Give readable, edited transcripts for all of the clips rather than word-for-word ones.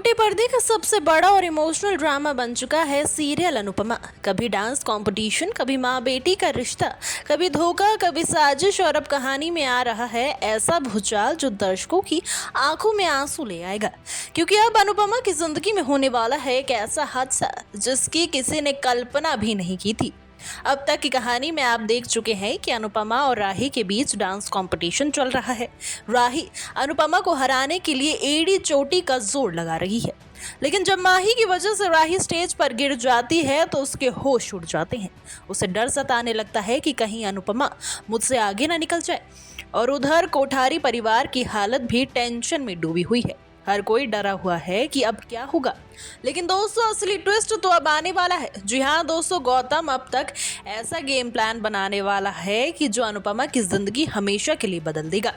छोटे पर्दे का सबसे बड़ा और इमोशनल ड्रामा बन चुका है सीरियल अनुपमा। कभी डांस कंपटीशन, कभी माँ बेटी का रिश्ता, कभी धोखा, कभी साजिश, और अब कहानी में आ रहा है ऐसा भूचाल जो दर्शकों की आंखों में आंसू ले आएगा। क्योंकि अब अनुपमा की जिंदगी में होने वाला है एक ऐसा हादसा जिसकी किसी ने कल्पना भी नहीं की थी। अब तक की कहानी में आप देख चुके हैं कि अनुपमा और राही के बीच डांस कंपटीशन चल रहा है। राही अनुपमा को हराने के लिए एड़ी चोटी का जोर लगा रही है, लेकिन जब माही की वजह से राही स्टेज पर गिर जाती है तो उसके होश उड़ जाते हैं। उसे डर सताने लगता है कि कहीं अनुपमा मुझसे आगे ना निकल जाए। और उधर कोठारी परिवार की हालत भी टेंशन में डूबी हुई है। हर कोई डरा हुआ है कि अब क्या होगा। लेकिन दोस्तों, असली ट्विस्ट तो अब आने वाला है। जी हाँ दोस्तों, गौतम अब तक ऐसा गेम प्लान बनाने वाला है कि जो अनुपमा की जिंदगी हमेशा के लिए बदल देगा।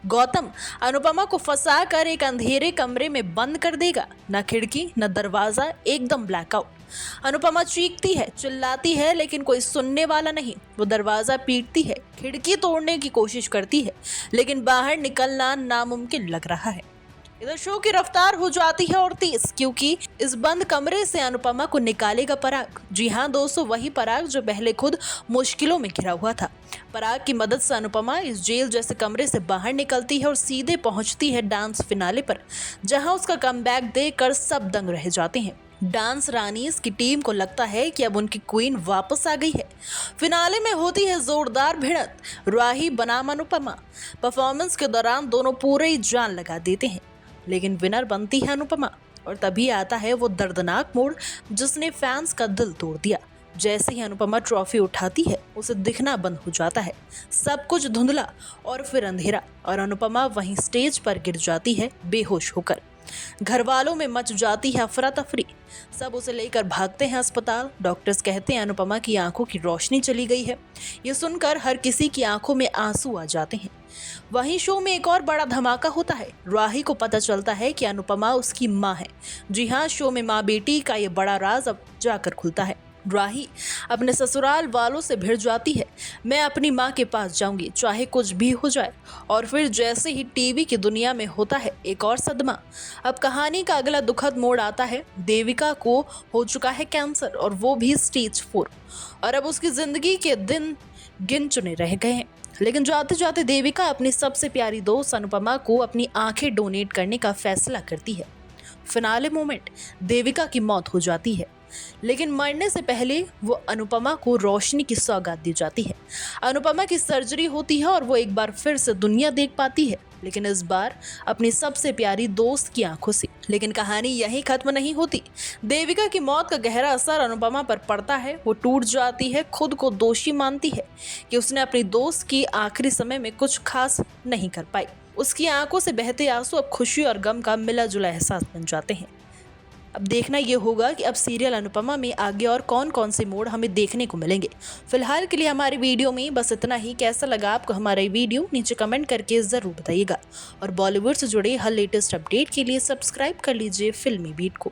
गौतम अनुपमा को फंसा कर एक अंधेरे कमरे में बंद कर देगा। न खिड़की न दरवाजा, एकदम ब्लैकआउट। अनुपमा चीखती है, चिल्लाती है, लेकिन कोई सुनने वाला नहीं। वो दरवाजा पीटती है, खिड़की तोड़ने की कोशिश करती है, लेकिन बाहर निकलना नामुमकिन लग रहा है। इधर शो की रफ्तार हो जाती है और तेज, क्योंकि इस बंद कमरे से अनुपमा को निकालेगा पराग। जी हाँ दोस्तों, वही पराग जो पहले खुद मुश्किलों में घिरा हुआ था। पराग की मदद से अनुपमा इस जेल जैसे कमरे से बाहर निकलती है और सीधे पहुंचती है डांस फिनाले पर, जहां उसका कमबैक देखकर सब दंग रह जाते हैं। डांस रानीज की टीम को लगता है कि अब उनकी क्वीन वापस आ गई है। फिनाले में होती है जोरदार भिड़ंत, राही बनाम अनुपमा। परफॉर्मेंस के दौरान दोनों पूरे ही जान लगा देते हैं, लेकिन विनर बनती है अनुपमा। और तभी आता है वो दर्दनाक मोड़ जिसने फैंस का दिल तोड़ दिया। जैसे ही अनुपमा ट्रॉफी उठाती है, उसे दिखना बंद हो जाता है। सब कुछ धुंधला और फिर अंधेरा, और अनुपमा वहीं स्टेज पर गिर जाती है बेहोश होकर। घर वालों में मच जाती है अफरा तफरी। सब उसे लेकर भागते हैं अस्पताल। डॉक्टर्स कहते हैं अनुपमा की आंखों की रोशनी चली गई है। ये सुनकर हर किसी की आंखों में आंसू आ जाते हैं। वहीं शो में एक और बड़ा धमाका होता है। राही को पता चलता है कि अनुपमा उसकी मां है। जी हाँ, शो में माँ बेटी का ये बड़ा राज अब जाकर खुलता है। राही अपने ससुराल वालों से भिड़ जाती है, मैं अपनी माँ के पास जाऊंगी, चाहे कुछ भी हो जाए। और फिर जैसे ही टीवी की दुनिया में होता है एक और सदमा। अब कहानी का अगला दुखद मोड़ आता है। देविका को हो चुका है कैंसर, और वो भी स्टेज 4। और अब उसकी जिंदगी के दिन गिन चुने रह गए हैं। लेकिन जाते जाते देविका अपनी सबसे प्यारी दोस्त अनुपमा को अपनी आंखें डोनेट करने का फैसला करती है। फिनाले मोमेंट, देविका की मौत हो जाती है, लेकिन मरने से पहले वो अनुपमा को रोशनी की सौगात दी जाती है। अनुपमा की सर्जरी होती है और वो एक बार फिर से दुनिया देख पाती है, लेकिन इस बार अपनी सबसे प्यारी दोस्त की आंखों से। लेकिन कहानी यहीं खत्म नहीं होती। देविका की मौत का गहरा असर अनुपमा पर पड़ता है। वो टूट जाती है, खुद को दोषी मानती है कि उसने अपनी दोस्त की आखिरी समय में कुछ खास नहीं कर पाई। उसकी आंखों से बहते आंसू अब खुशी और गम का मिला जुला एहसास बन जाते हैं। अब देखना ये होगा कि अब सीरियल अनुपमा में आगे और कौन कौन से मोड़ हमें देखने को मिलेंगे। फिलहाल के लिए हमारी वीडियो में बस इतना ही। कैसा लगा आपको हमारा ये वीडियो, नीचे कमेंट करके ज़रूर बताइएगा। और बॉलीवुड से जुड़े हर लेटेस्ट अपडेट के लिए सब्सक्राइब कर लीजिए फिल्मी बीट को।